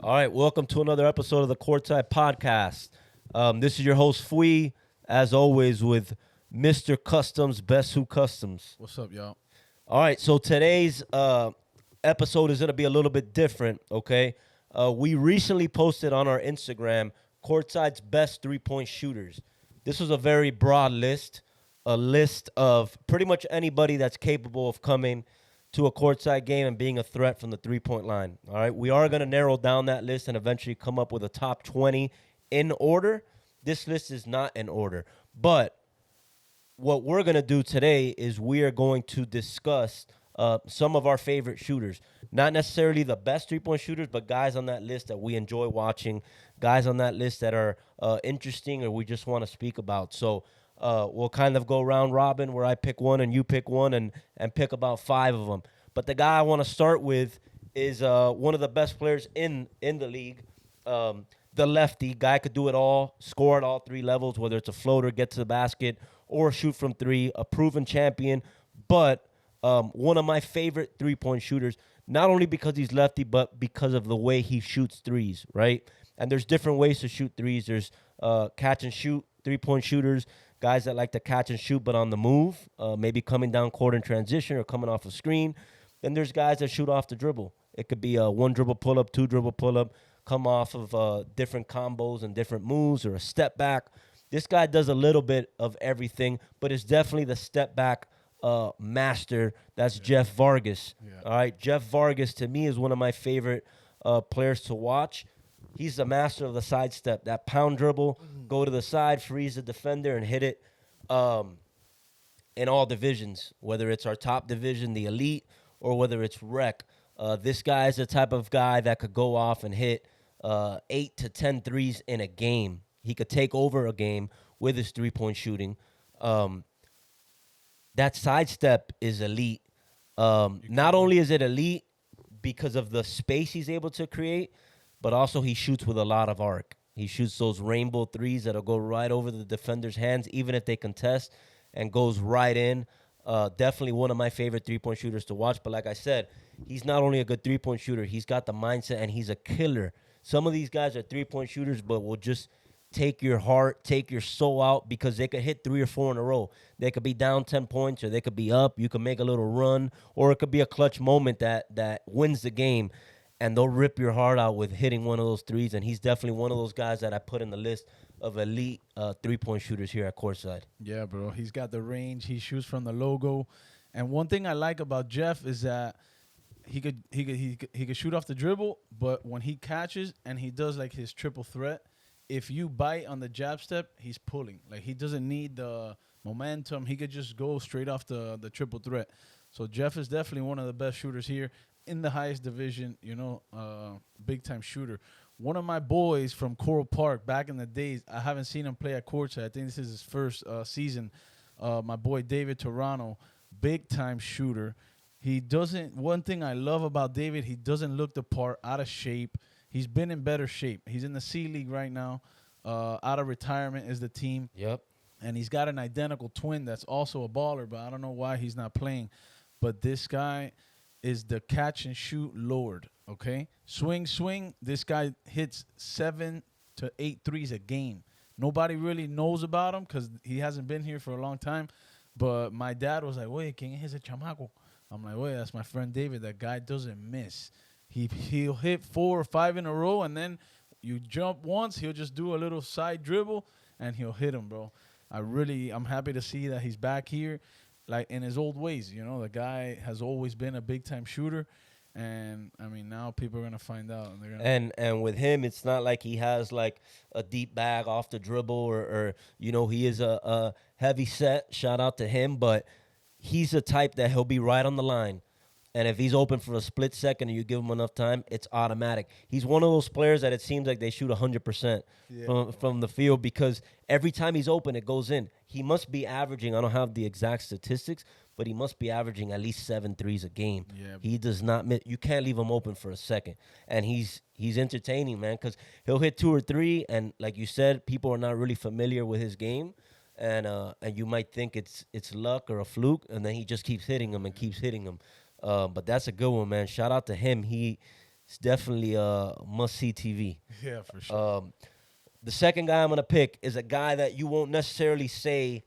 All right, welcome to another episode of the Courtside podcast. This is your host Fui, as always, with Mr. Customs, Besu Customs. What's up, y'all? All right, so today's episode is going to be a little bit different, okay? We recently posted on our Instagram Courtside's best three-point shooters. This was a very broad list, a list of pretty much anybody that's capable of coming to a courtside game and being a threat from the three-point line. All right, we are going to narrow down that list and eventually come up with a top 20 in order. This list is not in order, but what we're going to do today is we are going to discuss some of our favorite shooters. Not necessarily the best three-point shooters, but guys on that list that we enjoy watching, guys on that list that are interesting or we just want to speak about. So we'll kind of go round robin where I pick one and you pick one and pick about five of them. But the guy I want to start with is one of the best players in the league. The lefty guy could do it all, score at all three levels, whether it's a floater, get to the basket, or shoot from three. A proven champion, but one of my favorite three-point shooters. Not only because he's lefty, but because of the way he shoots threes. Right, and there's different ways to shoot threes. There's catch and shoot three-point shooters, guys that like to catch and shoot, but on the move, maybe coming down court in transition or coming off a screen. Then there's guys that shoot off the dribble. It could be a one dribble pull-up, two dribble pull-up, come off of different combos and different moves or a step back. This guy does a little bit of everything, but it's definitely the step back master. That's Jeff Vargas. Yeah. All right, Jeff Vargas to me is one of my favorite players to watch. He's the master of the sidestep, that pound dribble, go to the side, freeze the defender, and hit it in all divisions, whether it's our top division, the elite, or whether it's rec. This guy is the type of guy that could go off and hit 8 to 10 threes in a game. He could take over a game with his three-point shooting. That sidestep is elite. Not only is it elite because of the space he's able to create, but also he shoots with a lot of arc. He shoots those rainbow threes that'll go right over the defender's hands, even if they contest, and goes right in. Definitely one of my favorite three-point shooters to watch. But like I said, he's not only a good three-point shooter, he's got the mindset, and he's a killer. Some of these guys are three-point shooters, but will just take your heart, take your soul out because they could hit 3 or 4 in a row. They could be down 10 points or they could be up. You could make a little run, or it could be a clutch moment that wins the game, and they'll rip your heart out with hitting one of those threes. And he's definitely one of those guys that I put in the list of elite three-point shooters here at Courtside. Yeah, bro. He's got the range. He shoots from the logo. And one thing I like about Jeff is that he could shoot off the dribble, but when he catches and he does like his triple threat, if you bite on the jab step, he's pulling. Like he doesn't need the momentum. He could just go straight off the triple threat. So Jeff is definitely one of the best shooters here in the highest division, big time shooter. One of my boys from Coral Park back in the days, I haven't seen him play at Courtside. I think this is his first season. My boy David Toronto, big time shooter. One thing I love about David, he doesn't look the part, out of shape. He's been in better shape. He's in the C League right now. Out of retirement is the team. Yep. And he's got an identical twin that's also a baller, but I don't know why he's not playing. But this guy is the catch and shoot lord, okay? Swing. This guy hits 7 to 8 threes a game. Nobody really knows about him because he hasn't been here for a long time. But my dad was like, wait, ¿quién es ese chamaco? I'm like, wait, that's my friend David. That guy doesn't miss. He'll hit 4 or 5 in a row, and then you jump once, he'll just do a little side dribble, and he'll hit him, bro. I'm happy to see that he's back here, like in his old ways. The guy has always been a big-time shooter, and, I mean, now people are going to find out. And with him, it's not like he has like a deep bag off the dribble or he is a heavy set. Shout out to him, but he's a type that he'll be right on the line. And if he's open for a split second and you give him enough time, it's automatic. He's one of those players that it seems like they shoot 100% from the field because every time he's open, it goes in. He must be averaging, I don't have the exact statistics, but he must be averaging at least 7 threes a game. Yeah. He does not miss. You can't leave him open for a second. And he's entertaining, man, because he'll hit 2 or 3, and like you said, people are not really familiar with his game. And you might think it's luck or a fluke, and then he just keeps hitting them and keeps hitting them. But that's a good one, man. Shout out to him. He It's definitely a must-see TV. Yeah, for sure. The second guy I'm gonna pick is a guy that you won't necessarily say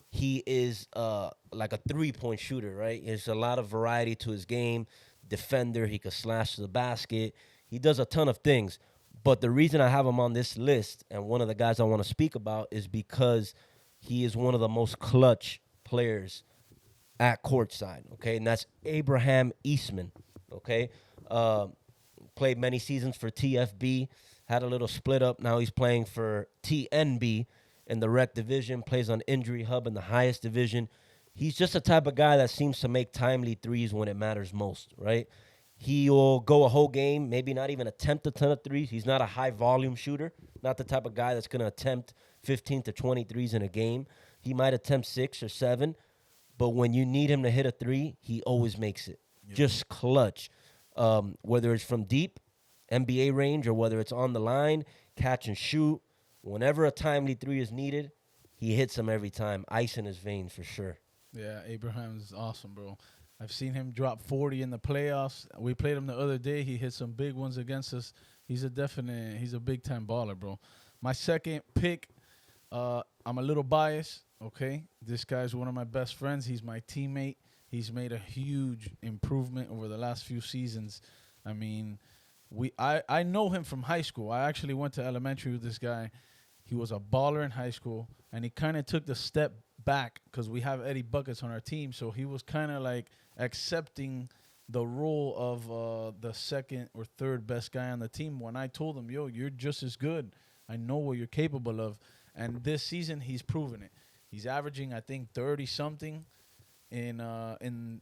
he is like a 3-point shooter, right? There's a lot of variety to his game. Defender, he could slash to the basket. He does a ton of things. But the reason I have him on this list, and one of the guys I want to speak about, is because he is one of the most clutch players at courtside. Okay, and that's Abraham Eastman. Okay, uh, played many seasons for TFB. Had a little split up. Now he's playing for TNB in the rec division. Plays on Injury Hub in the highest division. He's just the type of guy that seems to make timely threes when it matters most, right? He'll go a whole game, maybe not even attempt a ton of threes. He's not a high volume shooter, not the type of guy that's going to attempt 15 to 20 threes in a game. He might attempt 6 or 7, but when you need him to hit a three, he always makes it. Yeah. Just clutch. Whether it's from deep, NBA range, or whether it's on the line, catch and shoot. Whenever a timely three is needed, he hits them every time. Ice in his veins for sure. Yeah, Abraham's awesome, bro. I've seen him drop 40 in the playoffs. We played him the other day. He hit some big ones against us. He's a big-time baller, bro. My second pick, I'm a little biased, okay? This guy's one of my best friends. He's my teammate. He's made a huge improvement over the last few seasons. I mean, I know him from high school. I actually went to elementary with this guy. He was a baller in high school, and he kind of took the step back because we have Eddie Buckets on our team. So he was kind of like accepting the role of the second or third best guy on the team. When I told him, yo, you're just as good. I know what you're capable of. And this season, he's proven it. He's averaging, I think, 30-something in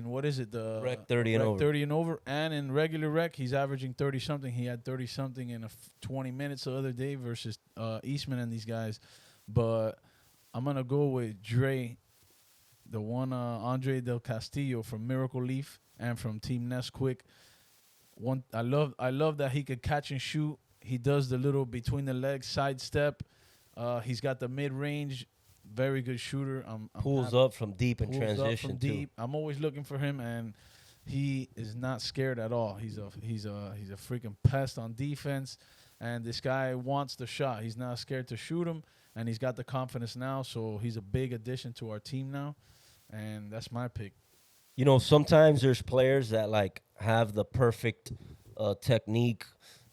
what is it? The rec 30 and over. 30 and over. And in regular rec, he's averaging 30-something. He had 30-something in 20 minutes the other day versus Eastman and these guys. But I'm going to go with Dre, the one Andre Del Castillo from Miracle Leaf and from Team Nesquik. I love that he could catch and shoot. He does the little between the legs sidestep. He's got the mid-range, very good shooter. Pulls up from deep in transition too. I'm always looking for him, and he is not scared at all. He's a freaking pest on defense, and this guy wants the shot. He's not scared to shoot him, and he's got the confidence now. So he's a big addition to our team now, and that's my pick. You know, sometimes there's players that like have the perfect technique,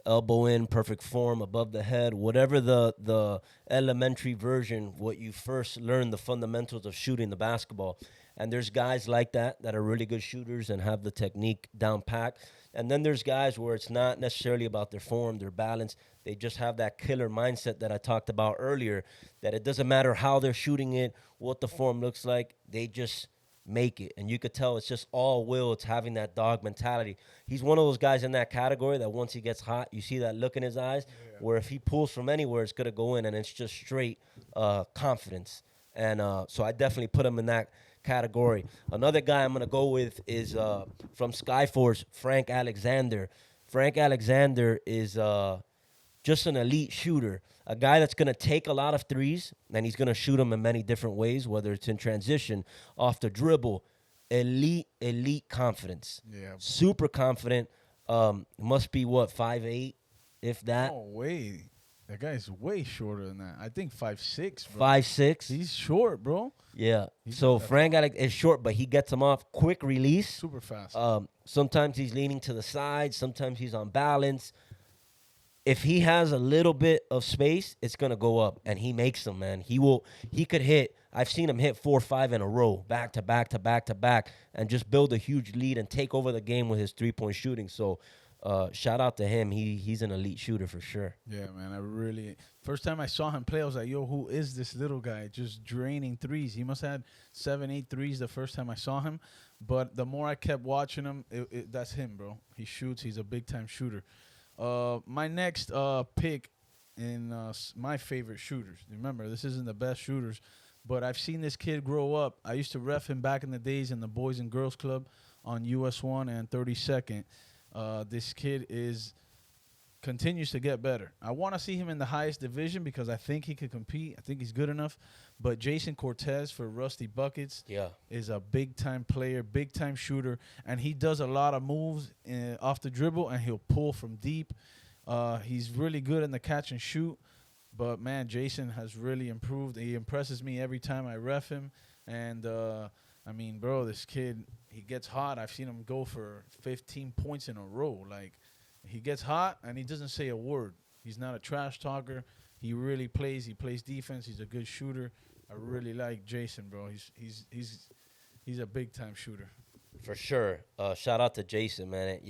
elbow in, perfect form, above the head, whatever the elementary version, what you first learn the fundamentals of shooting the basketball. And there's guys like that are really good shooters and have the technique down pat. And then there's guys where it's not necessarily about their form, their balance. They just have that killer mindset that I talked about earlier, that it doesn't matter how they're shooting it, what the form looks like, they just make it. And you could tell it's just all will. It's having that dog mentality. He's one of those guys in that category that once he gets hot, you see that look in his eyes, where if he pulls from anywhere, it's going to go in, and it's just straight confidence. And so I definitely put him in that category. Another guy I'm going to go with is from Skyforce, Frank Alexander. Frank Alexander is just an elite shooter, a guy that's going to take a lot of threes, and he's going to shoot them in many different ways, whether it's in transition, off the dribble. Elite confidence. Yeah. Super confident. Must be, 5'8", if that? Oh, way. That guy's way shorter than that. I think 5'6", bro. 5'6". He's short, bro. Yeah. So Frank is short, but he gets him off. Quick release. Super fast. Sometimes he's leaning to the side. Sometimes he's on balance. If he has a little bit of space, it's going to go up, and he makes them, man. He could hit. I've seen him hit 4 or 5 in a row, back to back to back to back, and just build a huge lead and take over the game with his three-point shooting. So shout out to him. He's an elite shooter for sure. Yeah, man. First time I saw him play, I was like, yo, who is this little guy just draining threes? He must have had 7, 8 threes the first time I saw him. But the more I kept watching him, that's him, bro. He shoots. He's a big-time shooter. My next pick in my favorite shooters. Remember, this isn't the best shooters, but I've seen this kid grow up. I used to ref him back in the days in the Boys and Girls Club on US 1 and 32nd. This kid is continues to get better. I want to see him in the highest division because I think he could compete. I think he's good enough. But Jason Cortez for Rusty Buckets is a big-time player, big-time shooter, and he does a lot of moves off the dribble, and he'll pull from deep. He's really good in the catch and shoot. But, man, Jason has really improved. He impresses me every time I ref him. And, I mean, bro, this kid, he gets hot. I've seen him go for 15 points in a row. Like, he gets hot, and he doesn't say a word. He's not a trash talker. He really plays. He plays defense. He's a good shooter. I really like Jason, bro. He's a big-time shooter. For sure. Shout out to Jason, man.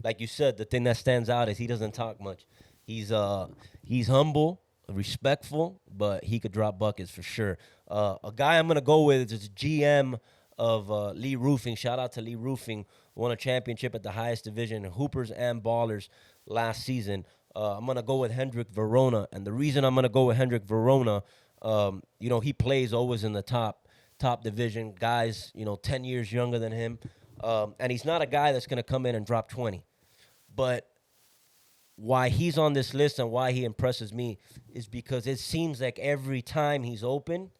Like you said, the thing that stands out is he doesn't talk much. He's humble, respectful, but he could drop buckets for sure. A guy I'm gonna go with is GM of Lee Roofing. Shout out to Lee Roofing. Won a championship at the highest division in Hoopers and Ballers last season. I'm gonna go with Hendrik Verona, and the reason I'm gonna go with Hendrik Verona, he plays always in the top division. Guys, 10 years younger than him, and he's not a guy that's gonna come in and drop 20. But why he's on this list and why he impresses me is because it seems like every time he's open,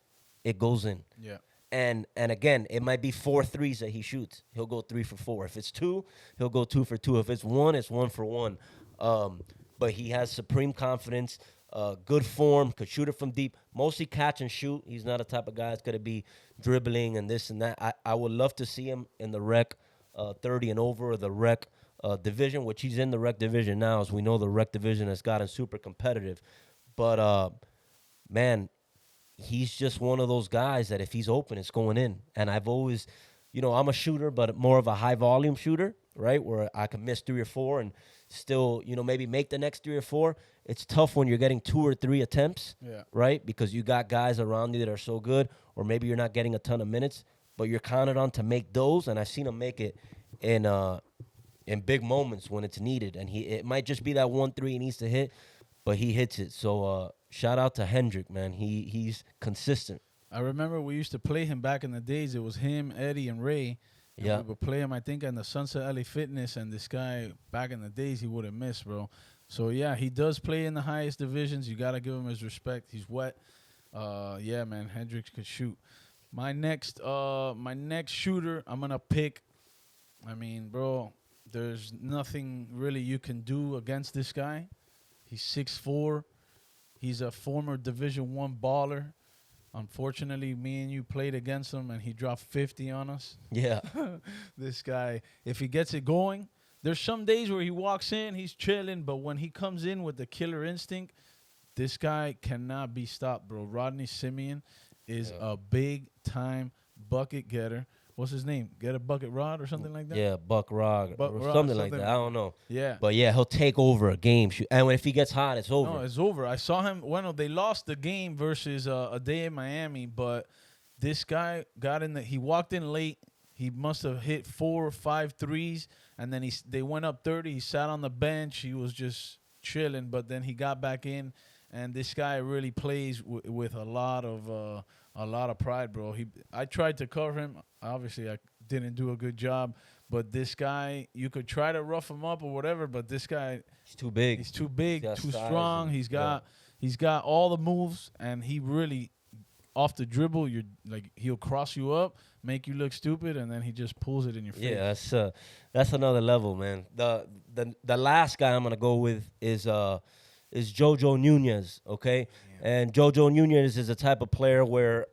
it goes in. Yeah. And again, it might be 4 threes that he shoots. He'll go 3 for 4. If it's 2, he'll go 2 for 2. If it's 1, it's 1 for 1. But he has supreme confidence, good form, could shoot it from deep, mostly catch and shoot. He's not a type of guy that's going to be dribbling and this and that. I would love to see him in the rec 30 and over, or the rec division, which he's in the rec division now. As we know, the rec division has gotten super competitive. But, man, he's just one of those guys that if he's open, it's going in. And I've always, I'm a shooter, but more of a high-volume shooter, right, where I can miss 3 or 4 and still, maybe make the next 3 or 4. It's tough when you're getting 2 or 3 attempts, right, because you got guys around you that are so good, or maybe you're not getting a ton of minutes, but you're counted on to make those, and I've seen him make it in big moments when it's needed. And it might just be that 1-3 he needs to hit, but he hits it. So shout out to Hendrik, man. He's consistent. I remember we used to play him back in the days. It was him, Eddie, and Ray. And we would play him, I think, in the Sunset LA Fitness. And this guy, back in the days, he wouldn't miss, bro. So, yeah, he does play in the highest divisions. You got to give him his respect. He's wet. Yeah, man, Hendricks could shoot. My next shooter, I'm going to pick. I mean, bro, there's nothing really you can do against this guy. He's 6'4". He's a former Division I baller. Unfortunately, me and you played against him, and he dropped 50 on us. Yeah. This guy, if he gets it going, there's some days where he walks in, he's chilling, but when he comes in with the killer instinct, this guy cannot be stopped, bro. Rodney Simeon is a big-time bucket getter. What's his name? Get a bucket Rod or something like that? Yeah, Buck Rod or something like that. I don't know. Yeah. But, yeah, he'll take over a game. And if he gets hot, it's over. No, it's over. I saw him. Well, they lost the game versus a day in Miami, but this guy got in. He walked in late. He must have hit 4 or 5 threes, and then they went up 30. He sat on the bench. He was just chilling, but then he got back in, and this guy really plays with a lot of pride, bro. I tried to cover him. Obviously, I didn't do a good job. But this guy, you could try to rough him up or whatever, but this guy, he's too big. He's too big, too strong. He's got all the moves, and he really, off the dribble, he'll cross you up, make you look stupid, and then he just pulls it in your face. Yeah, that's another level, man. The last guy I'm gonna go with is Jojo Nunez, okay? And Jojo Nunez is a type of player where,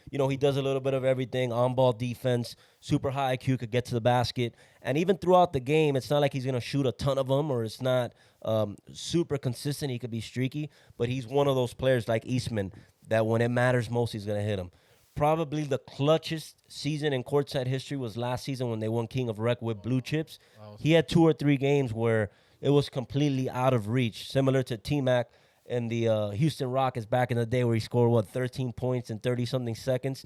he does a little bit of everything, on-ball defense, super high IQ, could get to the basket. And even throughout the game, it's not like he's going to shoot a ton of them, or it's not super consistent. He could be streaky, but he's one of those players like Eastman that when it matters most, he's going to hit them. Probably the clutchest season in Courtside history was last season when they won King of Rec with Blue Chips. He had 2 or 3 games where it was completely out of reach, similar to T-Mac and the Houston Rockets back in the day where he scored, 13 points in 30-something seconds.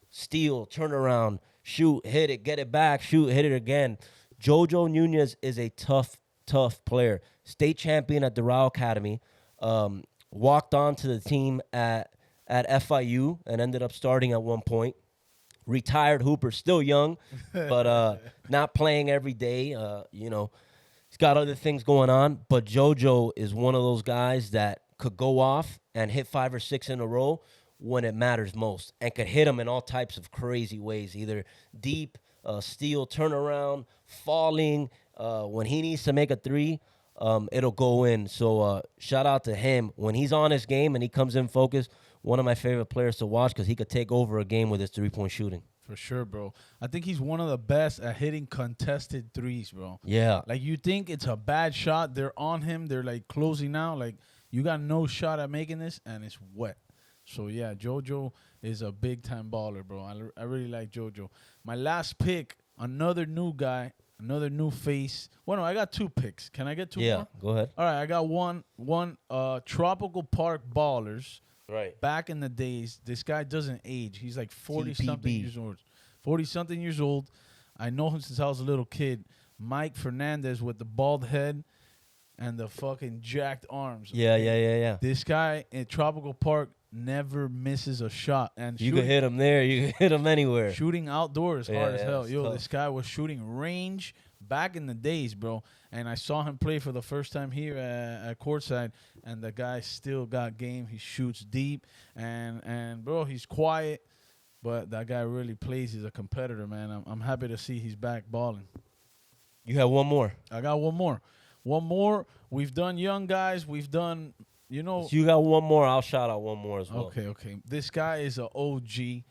Steal, turn around, shoot, hit it, get it back, shoot, hit it again. Jojo Nunez is a tough player. State champion at Doral Academy. Walked on to the team at FIU and ended up starting at one point. Retired hooper, still young, but not playing every day, He's got other things going on, but JoJo is one of those guys that could go off and hit 5 or 6 in a row when it matters most, and could hit them in all types of crazy ways, either deep, steal, turnaround, falling. When he needs to make a three, it'll go in. So shout out to him. When he's on his game and he comes in focused, one of my favorite players to watch because he could take over a game with his three-point shooting. For sure, bro. I think he's one of the best at hitting contested threes, bro. Yeah. Like, you think it's a bad shot, they're on him, they're like closing out, like you got no shot at making this, and it's wet. So yeah, JoJo is a big time baller, bro. I really like JoJo. My last pick, another new guy, another new face. Well, no, I got 2 picks. Can I get 2 more? Yeah, go ahead. All right, I got one. Tropical Park Ballers. Right. Back in the days, this guy doesn't age. He's like 40-something TPB. years old. 40-something years old. I know him since I was a little kid. Mike Fernandez with the bald head and the fucking jacked arms. Yeah. This guy in Tropical Park never misses a shot. And You can hit him there. You can hit him anywhere. shooting outdoors hard as hell. it's Yo, tough. this guy was shooting range back in the days, bro. And I saw him play for the first time here at Courtside, and the guy still got game. He shoots deep, and bro, he's quiet, but that guy really plays. He's a competitor, man. I'm happy to see he's back balling. You have one more. I got one more. One more. We've done young guys. We've done, So you got one more. I'll shout out one more as well. Okay. This guy is an OG.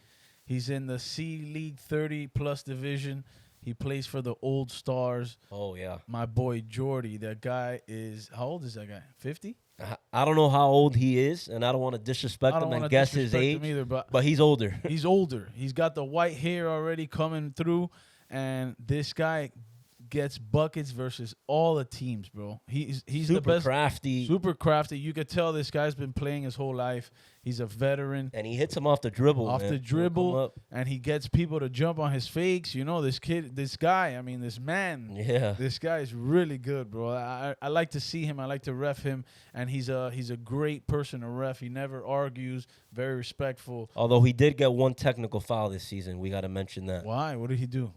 He's in the C League 30-plus division. He plays for the Old Stars. Oh, yeah. My boy Jordy. That guy is, how old is that guy? 50? I don't know how old he is, and I don't want to disrespect him and guess his age. Either, but he's older. He's older. He's got the white hair already coming through, and this guy gets buckets versus all the teams, bro. He's Super the best. crafty. Super crafty. You could tell this guy's been playing his whole life. He's a veteran. And he hits him off the dribble. Off man. the He'll come dribble, up. and he gets people to jump on his fakes. This guy, this man. Yeah. This guy is really good, bro. I like to see him. I like to ref him, and he's a great person to ref. He never argues, very respectful. Although he did get one technical foul this season. We got to mention that. Why? What did he do?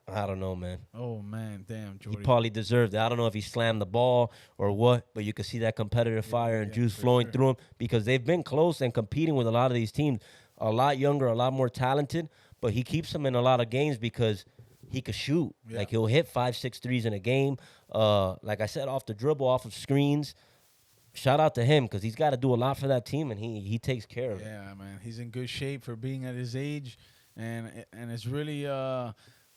I don't know, man. Oh, man, damn, Jordy. He probably deserved it. I don't know if he slammed the ball or what, but you could see that competitive fire and juice for flowing sure. through him because they've been close and competing with a lot of these teams. A lot younger, a lot more talented, but he keeps them in a lot of games because he could shoot. Yeah. Like, he'll hit 5, 6 threes in a game. Like I said, off the dribble, off of screens. Shout out to him because he's got to do a lot for that team, and he takes care of it. Yeah, man. He's in good shape for being at his age, and it's really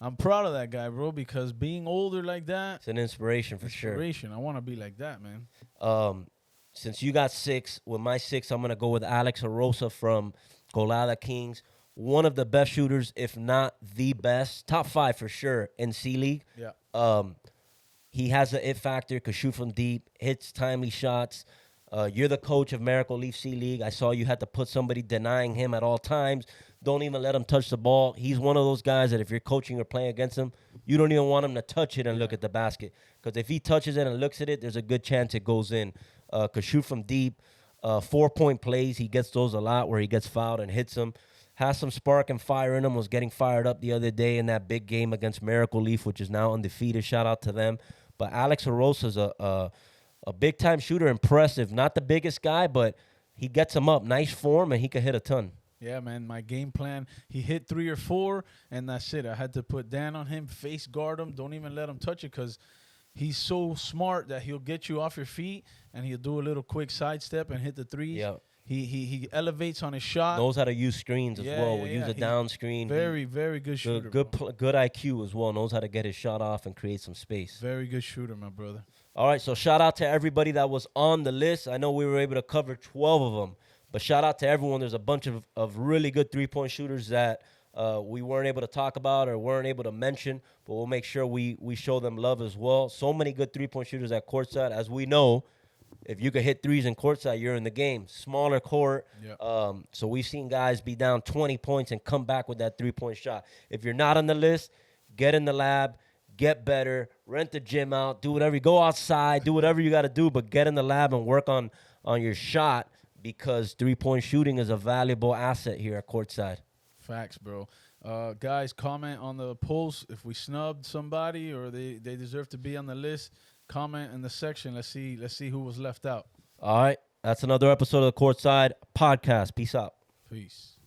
I'm proud of that guy, bro, because being older like that, It's an inspiration for sure. I want to be like that, man. Since you got 6, with my 6, I'm going to go with Alex Arosa from Golada Kings. One of the best shooters, if not the best. Top 5 for sure in C-League. Yeah. He has an it factor, could shoot from deep, hits timely shots. You're the coach of Miracle Leaf C-League. I saw you had to put somebody denying him at all times. Don't even let him touch the ball. He's one of those guys that if you're coaching or playing against him, you don't even want him to touch it and look at the basket. Because if he touches it and looks at it, there's a good chance it goes in. Could shoot from deep. 4-point plays, he gets those a lot where he gets fouled and hits them. Has some spark and fire in him. Was getting fired up the other day in that big game against Miracle Leaf, which is now undefeated. Shout out to them. But Alex Arosa's a big-time shooter, impressive. Not the biggest guy, but he gets him up. Nice form, and he can hit a ton. Yeah, man, my game plan, he hit 3 or 4, and that's it. I had to put Dan on him, face guard him, don't even let him touch it because he's so smart that he'll get you off your feet, and he'll do a little quick sidestep and hit the threes. Yeah. He elevates on his shot. Knows how to use screens as well. Will use a down screen. Very good shooter. Good bro. good IQ as well. Knows how to get his shot off and create some space. Very good shooter, my brother. All right, so shout out to everybody that was on the list. I know we were able to cover 12 of them. But shout out to everyone. There's a bunch of really good three-point shooters that we weren't able to talk about or weren't able to mention, but we'll make sure we show them love as well. So many good three-point shooters at Courtside. As we know, if you could hit threes in Courtside, you're in the game. Smaller court. Yeah. So we've seen guys be down 20 points and come back with that three-point shot. If you're not on the list, get in the lab, get better, rent the gym out, do whatever. Go outside, do whatever you got to do, but get in the lab and work on your shot, because three-point shooting is a valuable asset here at Courtside. Facts, bro. Guys, comment on the polls if we snubbed somebody or they deserve to be on the list. Comment in the section. Let's see who was left out. All right. That's another episode of the Courtside Podcast. Peace out. Peace.